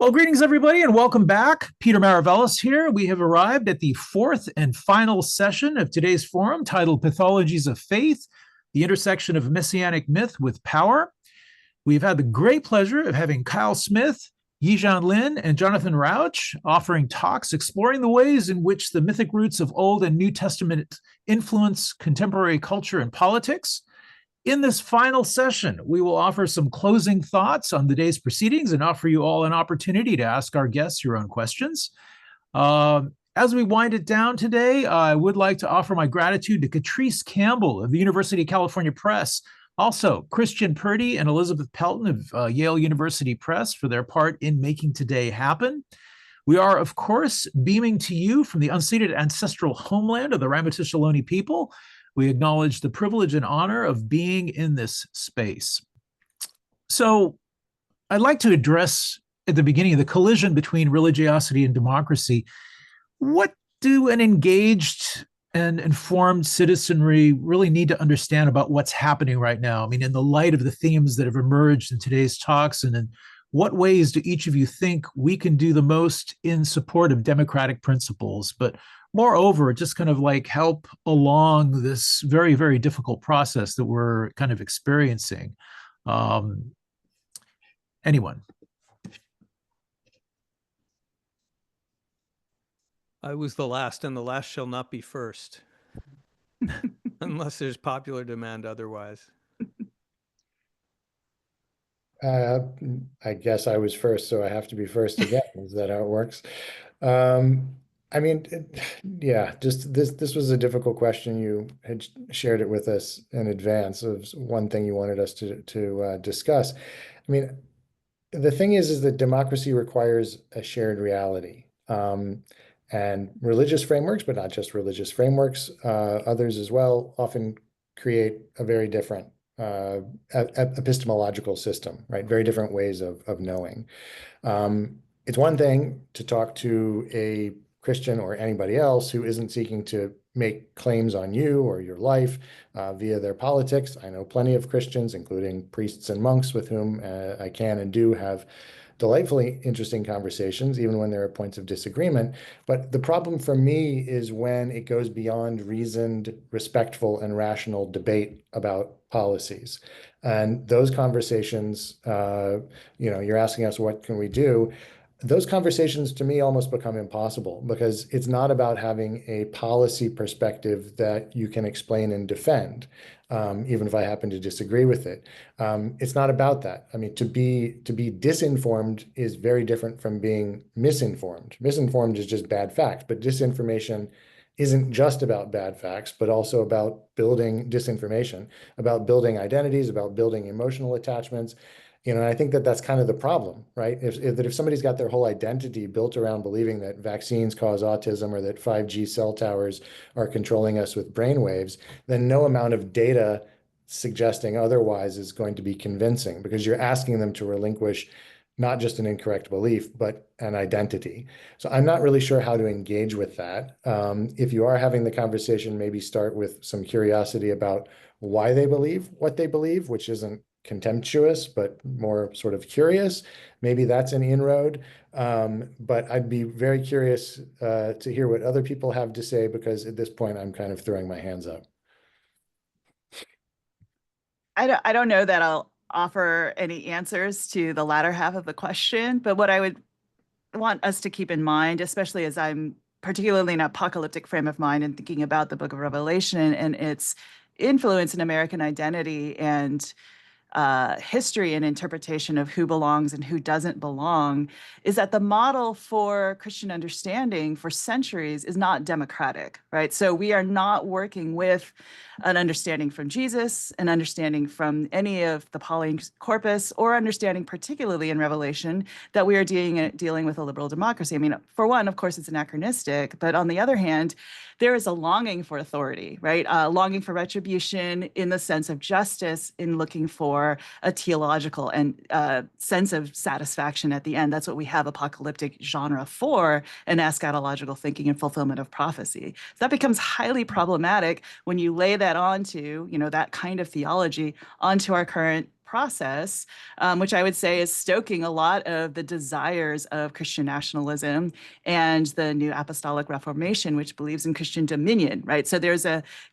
Well, greetings, everybody, and welcome back. Peter Maravelis here. We have arrived at the fourth and final session of today's forum titled Pathologies of Faith, the intersection of Messianic myth with power. We've had the great pleasure of having Kyle Smith, Yii-Jan Lin, and Jonathan Rauch offering talks exploring the ways in which the mythic roots of Old and New Testament influence contemporary culture and politics. In this final session, we will offer some closing thoughts on the day's proceedings and offer you all an opportunity to ask our guests your own questions. As we wind it down today, I would like to offer my gratitude to Catrice Campbell of the University of California Press, also Christian Purdy and Elizabeth Pelton of Yale University Press for their part in making today happen. We are, of course, beaming to you from the unceded ancestral homeland of the Ramaytush Ohlone people. We acknowledge the privilege and honor of being in this space. So I'd like to address at the beginning the collision between religiosity and democracy. What do an engaged and informed citizenry really need to understand about what's happening right now? I mean, in the light of the themes that have emerged in today's talks, and in what ways do each of you think we can do the most in support of democratic principles, but moreover, just kind of like help along this very, very difficult process that we're kind of experiencing? Anyone? I was the last, and the last shall not be first, unless there's popular demand otherwise. I guess I was first, so I have to be first again. Is that how it works? I mean, yeah, just this was a difficult question. You had shared it with us in advance of one thing you wanted us to discuss. I mean, the thing is that democracy requires a shared reality. And religious frameworks, but not just religious frameworks, others as well, often create a very different epistemological system, right? Very different ways of knowing. It's one thing to talk to a Christian or anybody else who isn't seeking to make claims on you or your life via their politics. I know plenty of Christians, including priests and monks, with whom I can and do have delightfully interesting conversations, even when there are points of disagreement. But the problem for me is when it goes beyond reasoned, respectful, and rational debate about policies. And those conversations, you're asking us, what can we do? Those conversations to me almost become impossible, because it's not about having a policy perspective that you can explain and defend, even if I happen to disagree with it. It's not about that. I mean, to be disinformed is very different from being misinformed. Misinformed is just bad facts, but disinformation isn't just about bad facts, but also about building disinformation, about building identities, about building emotional attachments. And I think that that's kind of the problem, right? If somebody's got their whole identity built around believing that vaccines cause autism or that 5G cell towers are controlling us with brainwaves, then no amount of data suggesting otherwise is going to be convincing, because you're asking them to relinquish not just an incorrect belief, but an identity. So I'm not really sure how to engage with that. If you are having the conversation, maybe start with some curiosity about why they believe what they believe, which isn't contemptuous, but more sort of curious. Maybe that's an inroad. But I'd be very curious to hear what other people have to say, because at this point, I'm kind of throwing my hands up. I don't know that I'll offer any answers to the latter half of the question, but what I would want us to keep in mind, especially as I'm particularly in an apocalyptic frame of mind and thinking about the book of Revelation and its influence in American identity and history and interpretation of who belongs and who doesn't belong, is that the model for Christian understanding for centuries is not democratic, right? So we are not working with an understanding from Jesus, an understanding from any of the Pauline corpus, or understanding particularly in Revelation that we are dealing with a liberal democracy. I mean, for one, of course, it's anachronistic, but on the other hand, there is a longing for authority, right? Longing for retribution in the sense of justice, in looking for a theological and sense of satisfaction at the end. That's what we have apocalyptic genre for, and eschatological thinking and fulfillment of prophecy. So that becomes highly problematic when you lay that onto, that kind of theology onto our current process, which I would say is stoking a lot of the desires of Christian nationalism and the New Apostolic Reformation, which believes in Christian dominion, right? So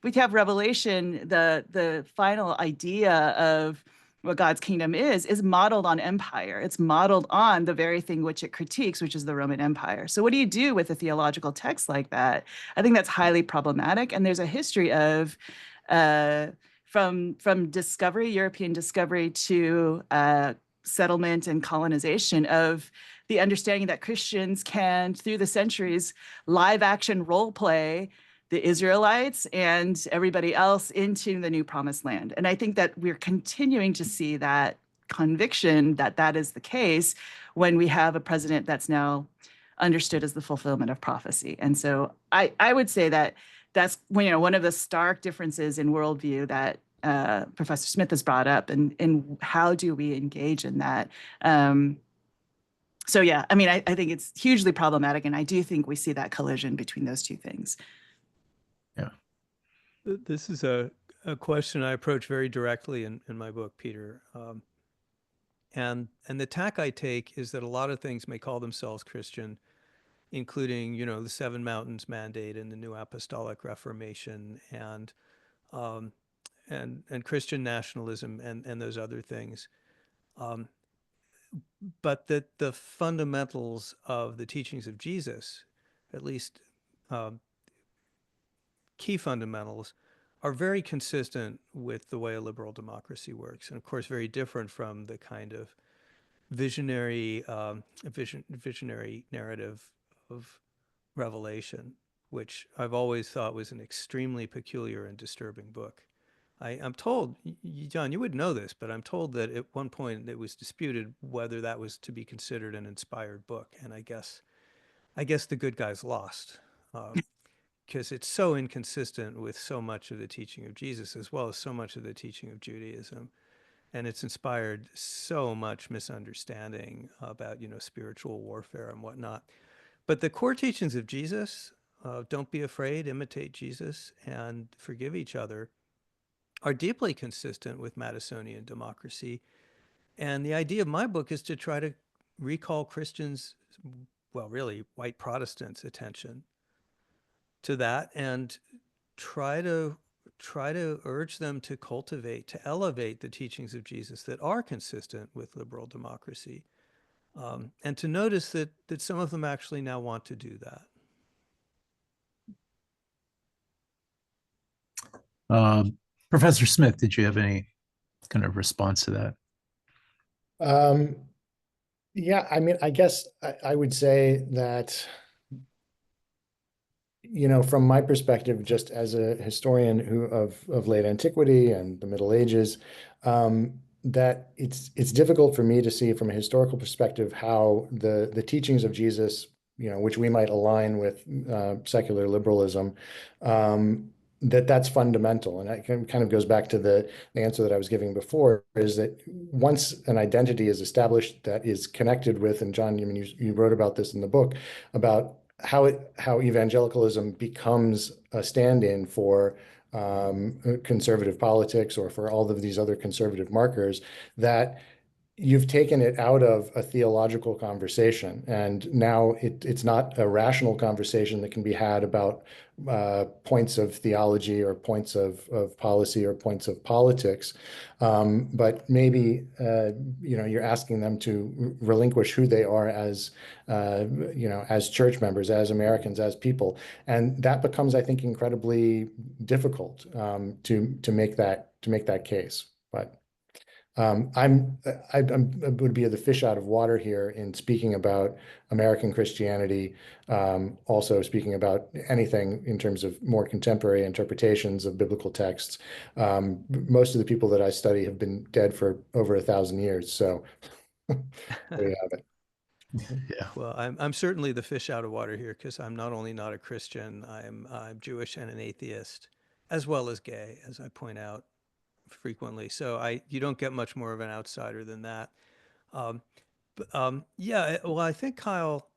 we have Revelation, the final idea of what God's kingdom is modeled on empire. It's modeled on the very thing which it critiques, which is the Roman Empire. So what do you do with a theological text like that? I think that's highly problematic. And there's a history of from discovery, European discovery, to settlement and colonization, of the understanding that Christians can, through the centuries, live action role play the Israelites and everybody else into the new promised land. And I think that we're continuing to see that conviction that that is the case when we have a president that's now understood as the fulfillment of prophecy. And so I would say that that's one of the stark differences in worldview that Professor Smith has brought up, and how do we engage in that? So yeah, I mean, I think it's hugely problematic, and I do think we see that collision between those two things. Yeah. This is a question I approach very directly in my book, Peter. And the tack I take is that a lot of things may call themselves Christian, including, the Seven Mountains Mandate and the New Apostolic Reformation, and Christian nationalism and those other things. But that the fundamentals of the teachings of Jesus, at least key fundamentals, are very consistent with the way a liberal democracy works, and of course very different from the kind of visionary narrative of Revelation, which I've always thought was an extremely peculiar and disturbing book. I'm told, John, you would know this, but I'm told that at one point it was disputed whether that was to be considered an inspired book, and I guess the good guys lost. Because it's so inconsistent with so much of the teaching of Jesus, as well as so much of the teaching of Judaism. And it's inspired so much misunderstanding about, spiritual warfare and whatnot. But the core teachings of Jesus, don't be afraid, imitate Jesus, and forgive each other, are deeply consistent with Madisonian democracy. And the idea of my book is to try to recall Christians, well, really white Protestants' attention to that, and try to urge them to cultivate, to elevate the teachings of Jesus that are consistent with liberal democracy, and to notice that some of them actually now want to do that. Professor Smith, did you have any kind of response to that? Yeah, I mean, I guess I would say that, from my perspective, just as a historian of late antiquity and the Middle Ages, that it's difficult for me to see from a historical perspective how the teachings of Jesus, which we might align with secular liberalism, that's fundamental. And it kind of goes back to the answer that I was giving before, is that once an identity is established that is connected with, and John, you wrote about this in the book, about how evangelicalism becomes a stand-in for conservative politics, or for all of these other conservative markers, that you've taken it out of a theological conversation, and now it's not a rational conversation that can be had about points of theology or points of policy or points of politics, but maybe you're asking them to relinquish who they are as as church members, as Americans, as people, and that becomes, I think, incredibly difficult to make that case. But I would be the fish out of water here in speaking about American Christianity, also speaking about anything in terms of more contemporary interpretations of biblical texts. Most of the people that I study have been dead for over 1,000 years, so there you have it. Yeah. Well, I'm certainly the fish out of water here, because I'm not only not a Christian, I'm Jewish and an atheist, as well as gay, as I point out frequently. So you don't get much more of an outsider than that. Yeah, well, I think, Kyle,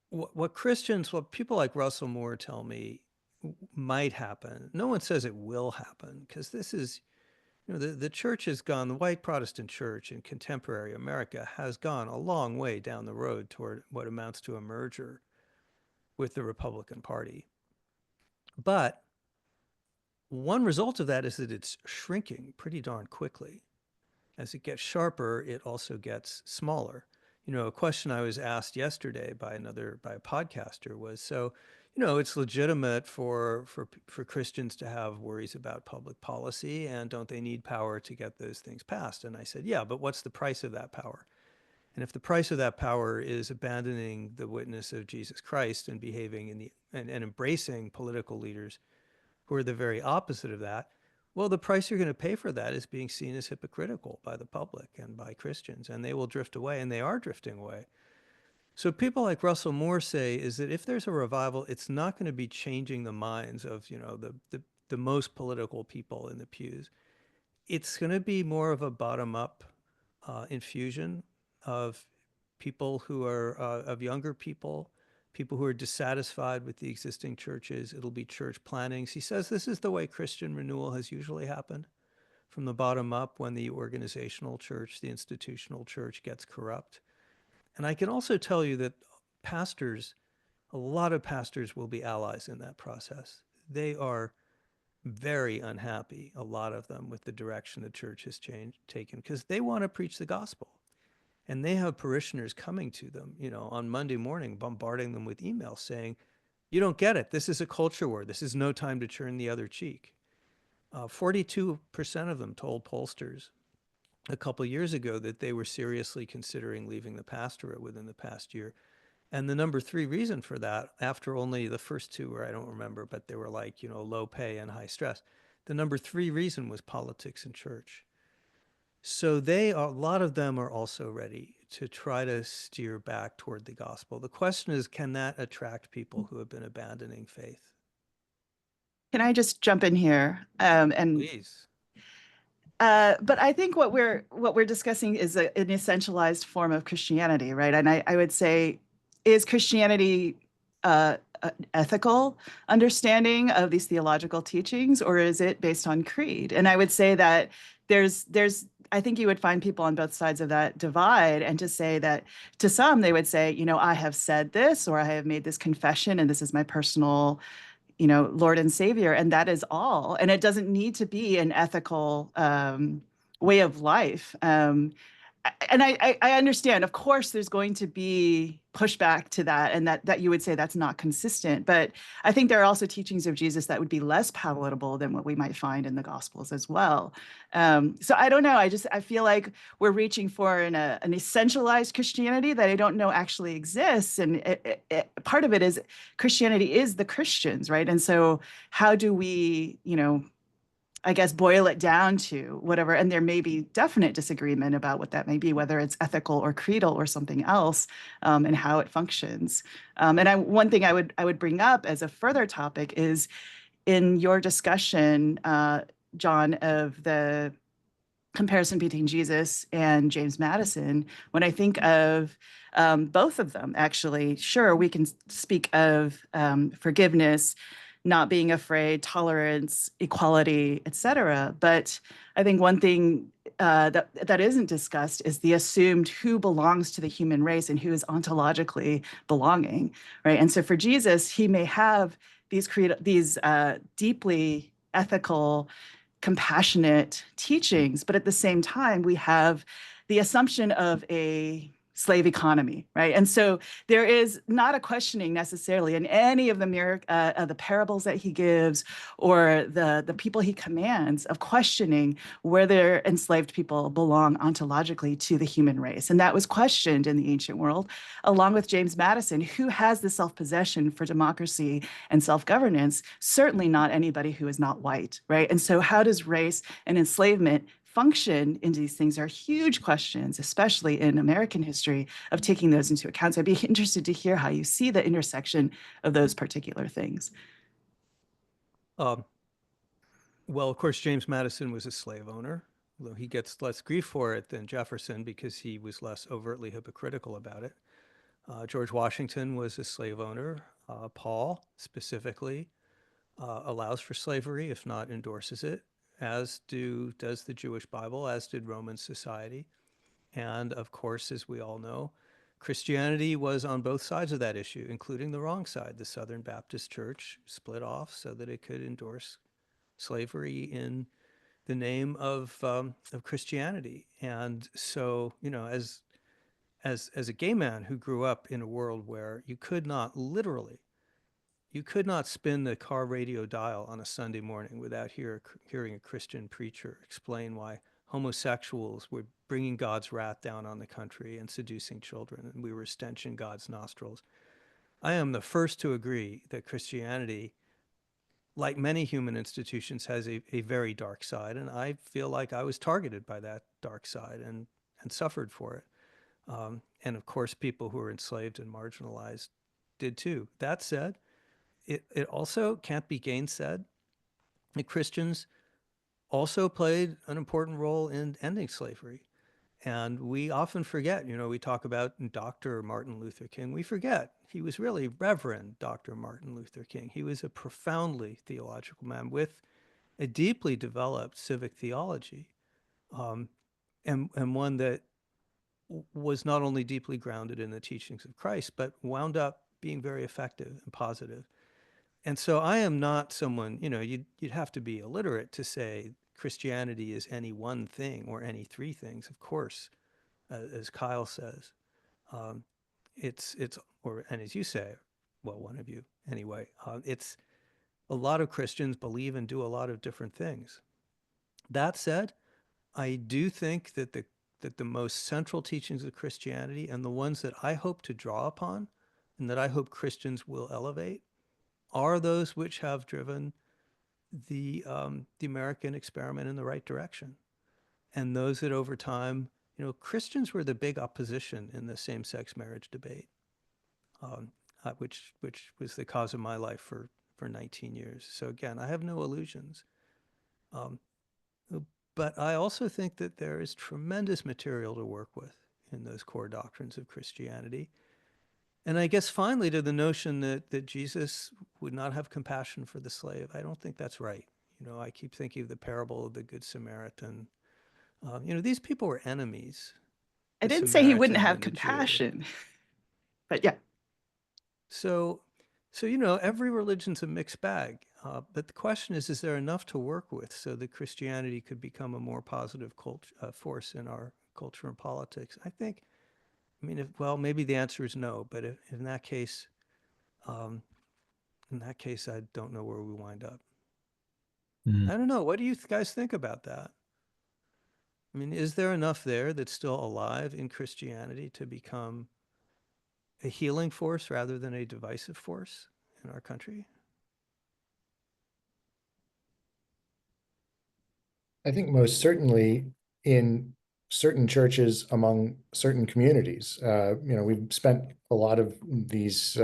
what people like Russell Moore tell me might happen. No one says it will happen, because this is The church has gone, the white Protestant church in contemporary America has gone a long way down the road toward what amounts to a merger with the Republican Party. But one result of that is that it's shrinking pretty darn quickly. As it gets sharper, it also gets smaller. A question I was asked yesterday by a podcaster was, so, it's legitimate for Christians to have worries about public policy, and don't they need power to get those things passed? And I said, yeah, but what's the price of that power? And if the price of that power is abandoning the witness of Jesus Christ and behaving and embracing political leaders who are the very opposite of that, well, the price you're going to pay for that is being seen as hypocritical by the public and by Christians, and they will drift away, and they are drifting away. So people like Russell Moore say is that if there's a revival, it's not going to be changing the minds of, the most political people in the pews. It's going to be more of a bottom-up infusion of people who are of younger people who are dissatisfied with the existing churches. It'll be church plantings. He says this is the way Christian renewal has usually happened, from the bottom up, when the organizational church, the institutional church, gets corrupt. And I can also tell you that a lot of pastors will be allies in that process. They are very unhappy, a lot of them, with the direction the church has taken, because they want to preach the gospel. And they have parishioners coming to them, on Monday morning, bombarding them with emails saying, you don't get it. This is a culture war. This is no time to turn the other cheek. 42% of them told pollsters a couple years ago that they were seriously considering leaving the pastorate within the past year. And the number 3 reason for that, after only the first 2 where I don't remember, but they were like, low pay and high stress. The number 3 reason was politics and church. So a lot of them are also ready to try to steer back toward the gospel. The question is, can that attract people who have been abandoning faith? Can I just jump in here? Please. But I think what we're discussing is an essentialized form of Christianity, right? And I would say, is Christianity ethical understanding of these theological teachings, or is it based on creed? And I would say that I think you would find people on both sides of that divide, and to say that to some, they would say, I have said this, or I have made this confession, and this is my personal, Lord and Savior, and that is all. And it doesn't need to be an ethical way of life. And I understand, of course, there's going to be pushback to that, and that you would say that's not consistent. But I think there are also teachings of Jesus that would be less palatable than what we might find in the Gospels as well. So I don't know. I feel like we're reaching for an essentialized Christianity that I don't know actually exists. And part of it is Christianity is the Christians, right? And so how do we, I guess, boil it down to whatever, and there may be definite disagreement about what that may be, whether it's ethical or creedal or something else, and how it functions. And one thing I would bring up as a further topic is, in your discussion, John, of the comparison between Jesus and James Madison, when I think of both of them, actually, sure, we can speak of forgiveness, not being afraid, tolerance, equality, etc. But I think one thing that isn't discussed is the assumed who belongs to the human race and who is ontologically belonging, right? And so for Jesus, he may have these deeply ethical, compassionate teachings, but at the same time, we have the assumption of a slave economy, right? And so there is not a questioning necessarily in any of the parables that he gives, or the people he commands, of questioning whether enslaved people belong ontologically to the human race. And that was questioned in the ancient world, along with James Madison, who has the self-possession for democracy and self-governance, certainly not anybody who is not white, right? And so how does race and enslavement function into these things are huge questions, especially in American history, of taking those into account. So I'd be interested to hear how you see the intersection of those particular things. Well, of course, James Madison was a slave owner, although he gets less grief for it than Jefferson because he was less overtly hypocritical about it. George Washington was a slave owner. Paul specifically allows for slavery, if not endorses it. as does the Jewish Bible, as did Roman society. And of course, as we all know, Christianity was on both sides of that issue, including the wrong side. The Southern Baptist Church split off so that it could endorse slavery in the name of Christianity. And so, you know, as a gay man who grew up in a world where you could not spin the car radio dial on a Sunday morning without hearing a Christian preacher explain why homosexuals were bringing God's wrath down on the country and seducing children, and we were a stench in God's nostrils. I am the first to agree that Christianity, like many human institutions, has a very dark side, and I feel like I was targeted by that dark side and suffered for it. And of course, people who were enslaved and marginalized did too. That said, it also can't be gainsaid that Christians also played an important role in ending slavery. And we often forget, you know, we talk about Dr. Martin Luther King. We forget he was really Reverend Dr. Martin Luther King. He was a profoundly theological man with a deeply developed civic theology, and one that was not only deeply grounded in the teachings of Christ, but wound up being very effective and positive. And so I am not someone, you know, you'd have to be illiterate to say Christianity is any one thing or any three things. Of course, as Kyle says, it's, and as you say, well, one of you anyway, it's a lot of Christians believe and do a lot of different things. That said, I do think that the most central teachings of Christianity, and the ones that I hope to draw upon and that I hope Christians will elevate, are those which have driven the American experiment in the right direction. And those that over time, you know, Christians were the big opposition in the same-sex marriage debate, which was the cause of my life for 19 years. So again, I have no illusions. But I also think that there is tremendous material to work with in those core doctrines of Christianity. And I guess finally, to the notion that Jesus would not have compassion for the slave, I don't think that's right. You know, I keep thinking of the parable of the Good Samaritan. You know, these people were enemies. I the didn't say he wouldn't Samaritan have and the Jew. compassion, but yeah. So, you know, every religion's a mixed bag. But the question is there enough to work with so that Christianity could become a more positive force in our culture and politics? I think, I mean, well, maybe the answer is no, but in that case, I don't know where we wind up. Mm. I don't know. What do you guys think about that? I mean, is there enough there that's still alive in Christianity to become a healing force rather than a divisive force in our country? I think most certainly in certain churches among certain communities. You know, we've spent a lot of these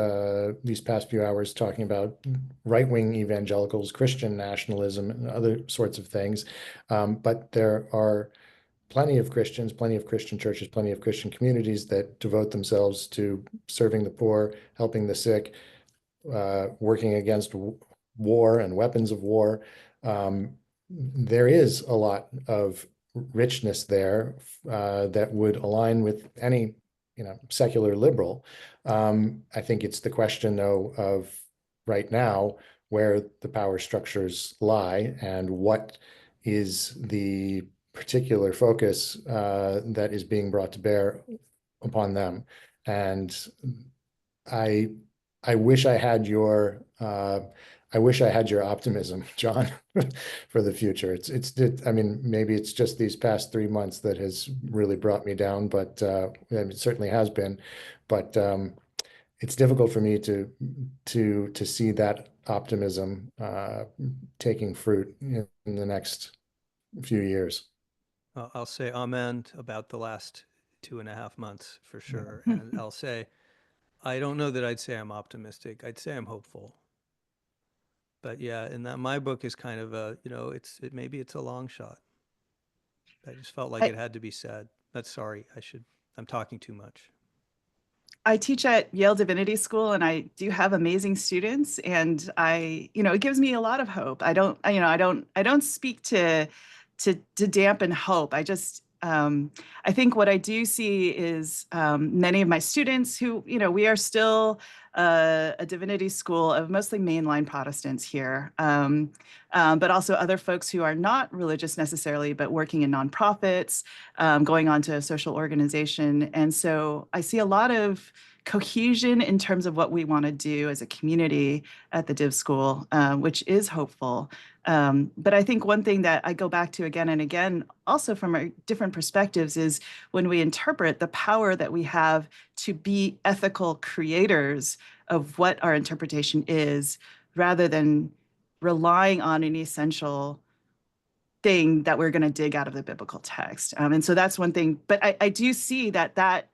past few hours talking about right-wing evangelicals, Christian nationalism, and other sorts of things. But there are plenty of Christians, plenty of Christian churches, plenty of Christian communities that devote themselves to serving the poor, helping the sick, working against war and weapons of war. There is a lot of richness there that would align with any, you know, secular liberal. I think it's the question, though, of right now where the power structures lie and what is the particular focus that is being brought to bear upon them. And I wish I had your optimism, John, for the future. I mean, maybe it's just these past 3 months that has really brought me down, but it certainly has been. But it's difficult for me to see that optimism taking fruit in the next few years. I'll say amen about the last 2.5 months for sure. And I'll say, I don't know that I'd say I'm optimistic. I'd say I'm hopeful. But yeah, and that my book is kind of a, you know, maybe it's a long shot. I just felt like it had to be said. I'm talking too much. I teach at Yale Divinity School, and I do have amazing students, and it gives me a lot of hope. I don't speak to dampen hope. I think what I do see is many of my students who, we are still a divinity school of mostly mainline Protestants here, but also other folks who are not religious necessarily, but working in nonprofits, going on to a social organization. And so I see a lot of cohesion in terms of what we want to do as a community at the Div School, which is hopeful. But I think one thing that I go back to again and again, also from our different perspectives, is when we interpret the power that we have to be ethical creators of what our interpretation is, rather than relying on an essential thing that we're going to dig out of the biblical text. And so that's one thing. But I do see that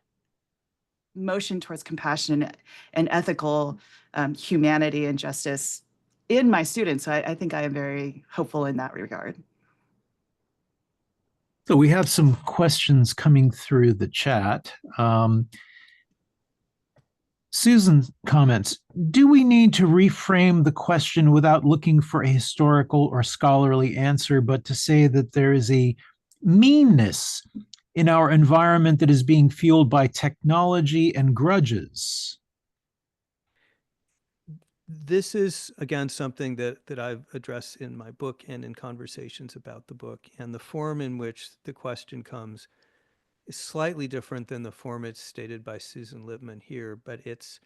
motion towards compassion and ethical humanity and justice in my students. So I think I am very hopeful in that regard. So we have some questions coming through the chat. Susan comments, do we need to reframe the question without looking for a historical or scholarly answer, but to say that there is a meanness in our environment that is being fueled by technology and grudges? This is, again, something that I've addressed in my book and in conversations about the book. And the form in which the question comes is slightly different than the form it's stated by Susan Lippman here. But it's,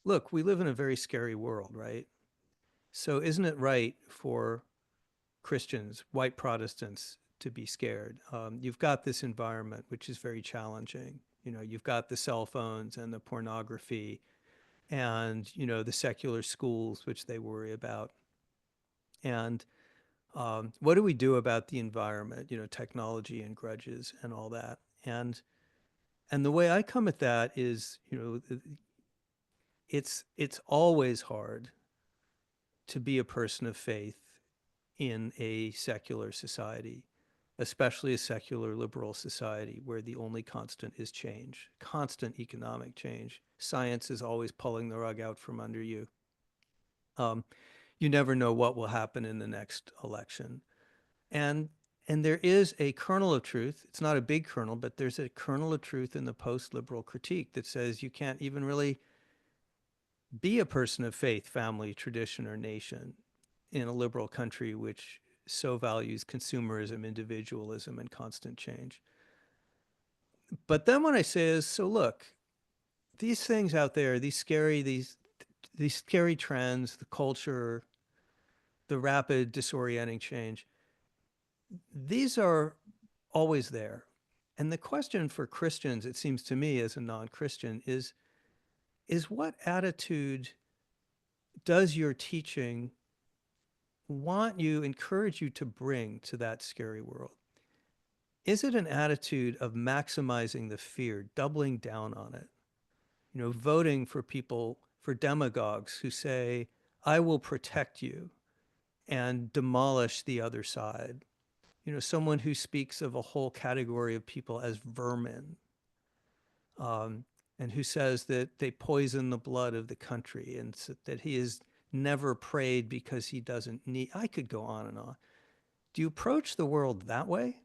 look, we live in a very scary world, right? So isn't it right for Christians, white Protestants, to be scared? You've got this environment, which is very challenging. You've got the cell phones and the pornography and, the secular schools, which they worry about. And what do we do about the environment, technology and grudges and all that? And the way I come at that is, it's always hard to be a person of faith in a secular society, especially a secular liberal society where the only constant is change, constant economic change. Science is always pulling the rug out from under you. You never know what will happen in the next election. And there is a kernel of truth. It's not a big kernel, but there's a kernel of truth in the post-liberal critique that says you can't even really be a person of faith, family, tradition, or nation in a liberal country which so values consumerism, individualism, and constant change. But then what I say is, so look, these things out there, these scary trends, the culture, the rapid disorienting change, these are always there. And the question for Christians, it seems to me as a non-Christian, is what attitude does your teaching encourage you to bring to that scary world? Is it an attitude of maximizing the fear, doubling down on it? Voting for demagogues who say, I will protect you, and demolish the other side. Someone who speaks of a whole category of people as vermin, and who says that they poison the blood of the country, and that he has never prayed because he doesn't need. I could go on and on. Do you approach the world that way?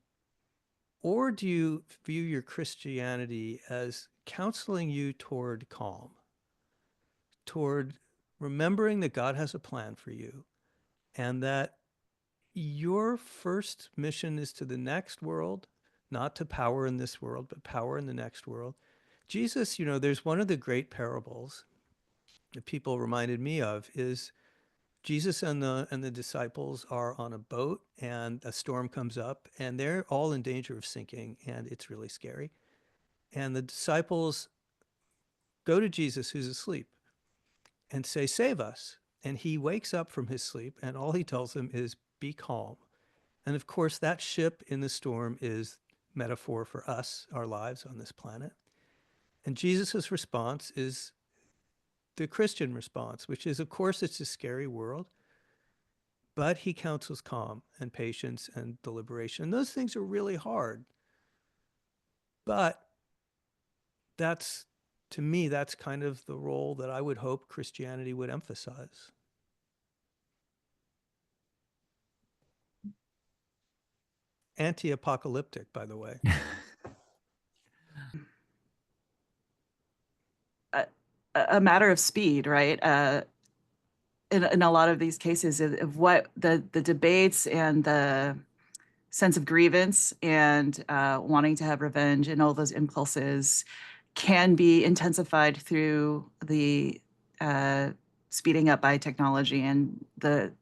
Or do you view your Christianity as counseling you toward calm, toward remembering that God has a plan for you, and that your first mission is to the next world, not to power in this world, but power in the next world? Jesus, there's one of the great parables that people reminded me of is Jesus and the disciples are on a boat, and a storm comes up, and they're all in danger of sinking, and it's really scary. And the disciples go to Jesus, who's asleep, and say, save us. And he wakes up from his sleep, and all he tells them is, be calm. And of course, that ship in the storm is metaphor for us, our lives on this planet. And Jesus's response is the Christian response, which is, of course, it's a scary world, but he counsels calm and patience and deliberation. And those things are really hard. But that's to me, that's kind of the role that I would hope Christianity would emphasize. Anti-apocalyptic, by the way. A matter of speed, right? In a lot of these cases of what the debates and the sense of grievance and wanting to have revenge and all those impulses can be intensified through the speeding up by technology and the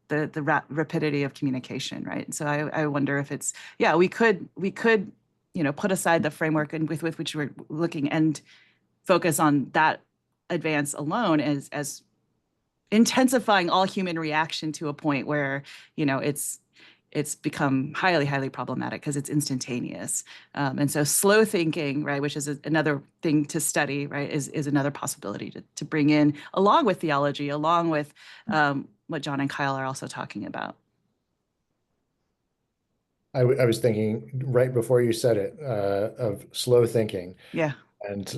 rapidity of communication, right? And so I wonder if it's, yeah, we could put aside the framework and with which we're looking and focus on that advance alone as intensifying all human reaction to a point where it's become highly problematic because it's instantaneous. And so slow thinking, right, which is another thing to study, right, is another possibility to bring in along with theology, along with what John and Kyle are also talking about. I was thinking right before you said it of slow thinking. Yeah. And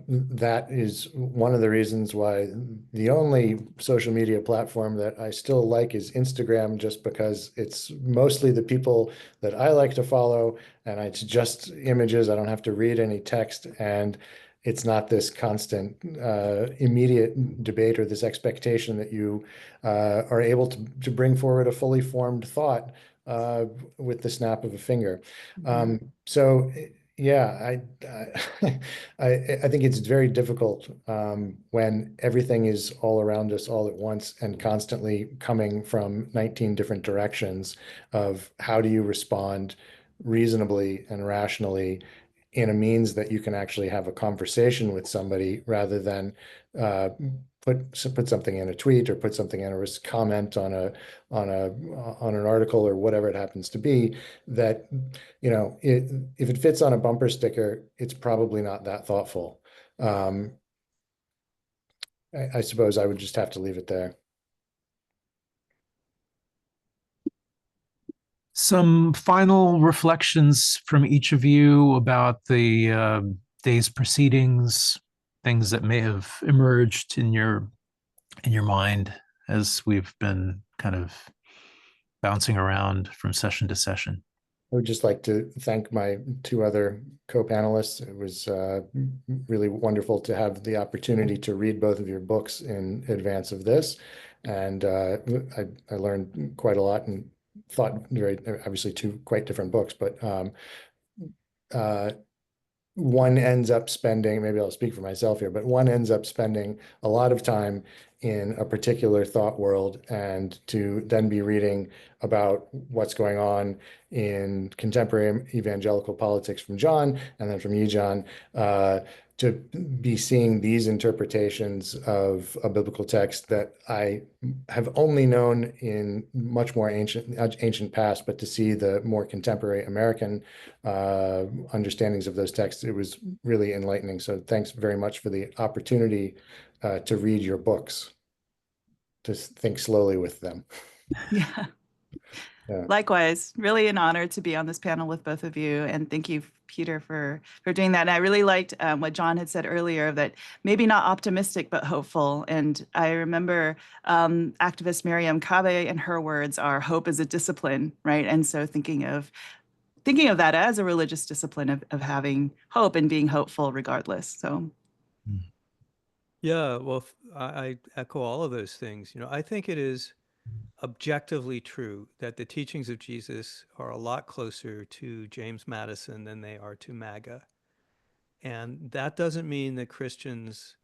that is one of the reasons why the only social media platform that I still like is Instagram, just because it's mostly the people that I like to follow, and it's just images. I don't have to read any text, and it's not this constant immediate debate or this expectation that you are able to bring forward a fully formed thought with the snap of a finger. So yeah, I think it's very difficult when everything is all around us all at once and constantly coming from 19 different directions of how do you respond reasonably and rationally in a means that you can actually have a conversation with somebody rather than put something in a tweet or put something in a comment on an article or whatever it happens to be, that if it fits on a bumper sticker, it's probably not that thoughtful. I suppose I would just have to leave it there. Some final reflections from each of you about the day's proceedings, things that may have emerged in your mind as we've been kind of bouncing around from session to session. I would just like to thank my two other co-panelists. It was really wonderful to have the opportunity to read both of your books in advance of this. And I learned quite a lot and thought very, obviously two quite different books, but one ends up spending, maybe I'll speak for myself here, but one ends up spending a lot of time in a particular thought world, and to then be reading about what's going on in contemporary evangelical politics from John, and then from Yii-Jan, to be seeing these interpretations of a biblical text that I have only known in much more ancient past, but to see the more contemporary American understandings of those texts, it was really enlightening. So thanks very much for the opportunity to read your books, to think slowly with them. Yeah. Yeah. Likewise, really an honor to be on this panel with both of you. And thank you, Peter, for doing that. And I really liked what John had said earlier, that maybe not optimistic, but hopeful. And I remember activist Miriam Kabe, and her words are, hope is a discipline, right? And so thinking of that as a religious discipline of having hope and being hopeful regardless. So. Yeah, well, I echo all of those things. I think it is objectively true that the teachings of Jesus are a lot closer to James Madison than they are to MAGA. And that doesn't mean that Christians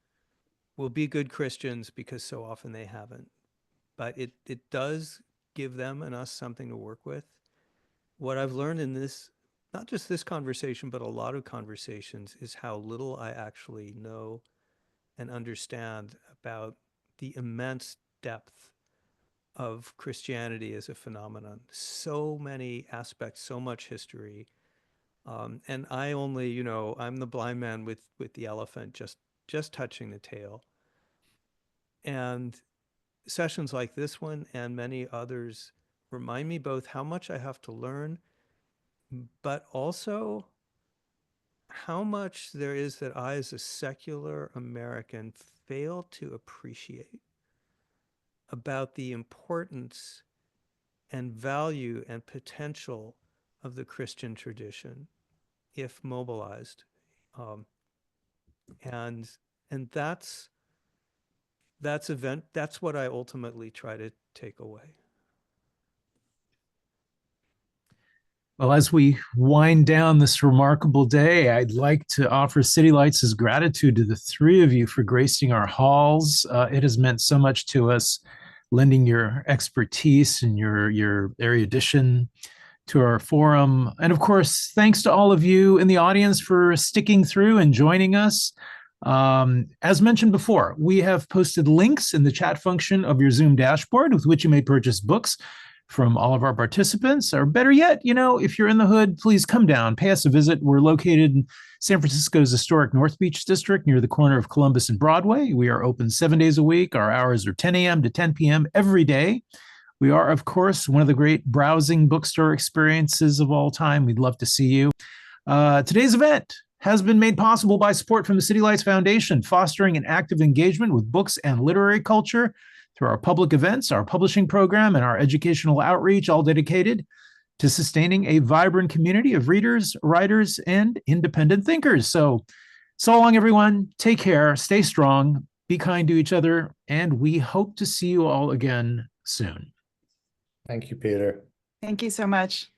will be good Christians, because so often they haven't. But it does give them and us something to work with. What I've learned in this, not just this conversation, but a lot of conversations, is how little I actually know and understand about the immense depth of Christianity as a phenomenon. So many aspects, so much history. And I only, I'm the blind man with the elephant, just touching the tail. And sessions like this one and many others remind me both how much I have to learn, but also how much there is that I, as a secular American, fail to appreciate about the importance and value and potential of the Christian tradition, if mobilized. And that's what I ultimately try to take away. Well, as we wind down this remarkable day, I'd like to offer City Lights' gratitude to the three of you for gracing our halls. It has meant so much to us, lending your expertise and your erudition to our forum. And of course, thanks to all of you in the audience for sticking through and joining us. As mentioned before, we have posted links in the chat function of your Zoom dashboard with which you may purchase books from all of our participants, or better yet, if you're in the hood, please come down, pay us a visit. We're located in San Francisco's historic North Beach district near the corner of Columbus and Broadway. We are open 7 days a week. Our hours are 10 a.m. to 10 p.m. every day. We are, of course, one of the great browsing bookstore experiences of all time. We'd love to see you. Today's event has been made possible by support from the City Lights Foundation, fostering an active engagement with books and literary culture through our public events, our publishing program, and our educational outreach, all dedicated to sustaining a vibrant community of readers, writers, and independent thinkers. So long, everyone. Take care, stay strong, be kind to each other, and we hope to see you all again soon. Thank you, Peter. Thank you so much.